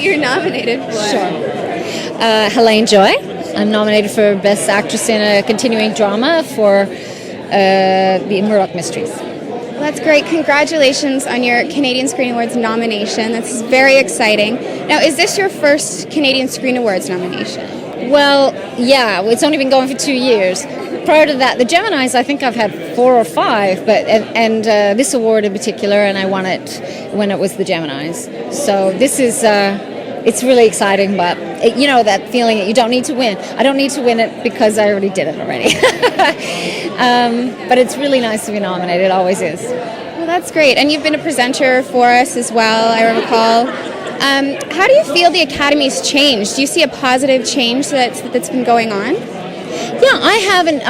that you're nominated for. Sure. Hélène Joy. I'm nominated for Best Actress in a Continuing Drama for the Murdoch Mysteries. Well, that's great. Congratulations on your Canadian Screen Awards nomination. That's very exciting. Now, is this your first Canadian Screen Awards nomination? Well, yeah, it's only been going for 2 years. Prior to that, the Geminis, I think I've had 4 or 5, but and this award in particular, and I won it when it was the Geminis. So this is, it's really exciting, but you know that feeling that you don't need to win. I don't need to win it because I already did it already. But it's really nice to be nominated, it always is. Well, that's great. And you've been a presenter for us as well, I recall. How do you feel the Academy's changed? Do you see a positive change that's been going on? Yeah, I haven't.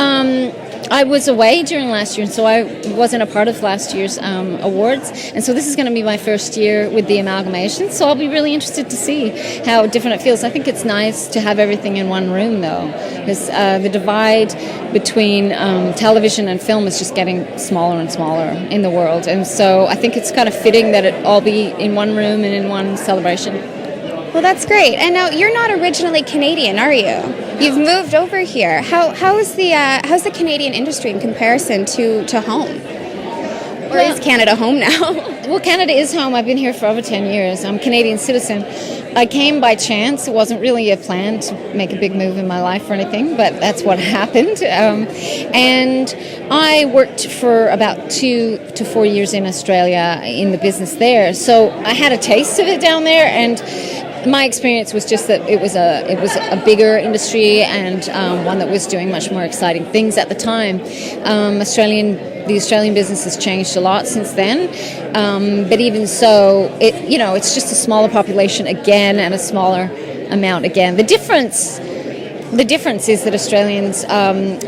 I was away during last year, and so I wasn't a part of last year's awards. And so this is going to be my first year with the amalgamation. So I'll be really interested to see how different it feels. I think it's nice to have everything in one room, though, because the divide between television and film is just getting smaller and smaller in the world. And so I think it's kind of fitting that it all be in one room and in one celebration. Well, that's great. And now you're not originally Canadian, are you? You've moved over here. How's the Canadian industry in comparison to home? Or is Canada home now? Well, Canada is home. I've been here for over 10 years. I'm a Canadian citizen. I came by chance. It wasn't really a plan to make a big move in my life or anything, but that's what happened. And I worked for about 2 to 4 years in Australia in the business there. So I had a taste of it down there, and my experience was just that it was a bigger industry and one that was doing much more exciting things at the time. The Australian business has changed a lot since then, but even so, it's just a smaller population again and a smaller amount again. The difference is that Australians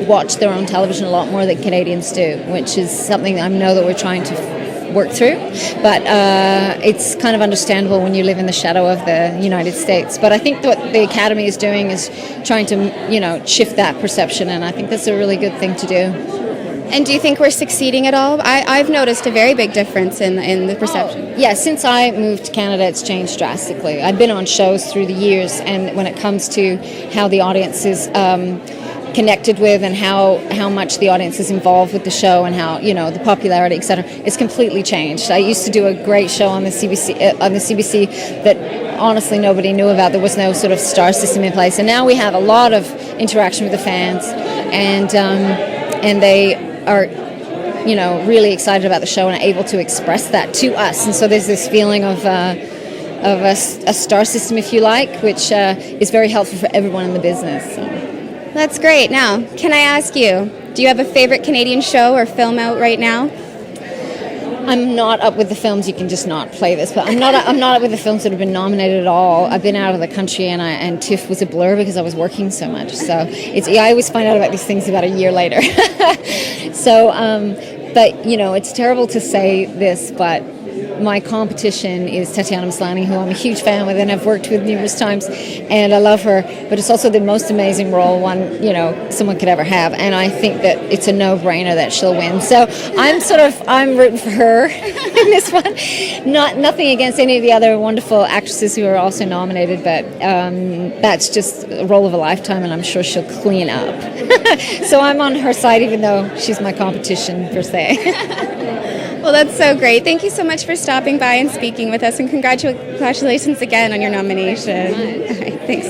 watch their own television a lot more than Canadians do, which is something I know that we're trying to work through, but it's kind of understandable when you live in the shadow of the United States. But I think what the Academy is doing is trying to, shift that perception, and I think that's a really good thing to do. And do you think we're succeeding at all? I've noticed a very big difference in the perception. Oh, yeah, since I moved to Canada, it's changed drastically. I've been on shows through the years, and when it comes to how the audience is connected with and how much the audience is involved with the show and how the popularity, etc., it's completely changed. I used to do a great show on the CBC that honestly nobody knew about. There was no sort of star system in place, and now we have a lot of interaction with the fans, and they are really excited about the show and are able to express that to us. And so there's this feeling of a star system, if you like, which is very helpful for everyone in the business. So. That's great. Now, can I ask you, do you have a favorite Canadian show or film out right now? I'm not up with the films. You can just not play this, but I'm not up with the films that have been nominated at all. I've been out of the country, and TIFF was a blur because I was working so much. So I always find out about these things about a year later. So, but it's terrible to say this, but my competition is Tatiana Maslany, who I'm a huge fan with and I've worked with numerous times, and I love her, but it's also the most amazing role someone could ever have, and I think that it's a no-brainer that she'll win. So I'm rooting for her in this one. Nothing against any of the other wonderful actresses who are also nominated, but that's just a role of a lifetime, and I'm sure she'll clean up. So I'm on her side, even though she's my competition per se. Well, that's so great. Thank you so much for stopping by and speaking with us, and congratulations again on your nomination. All right, thanks.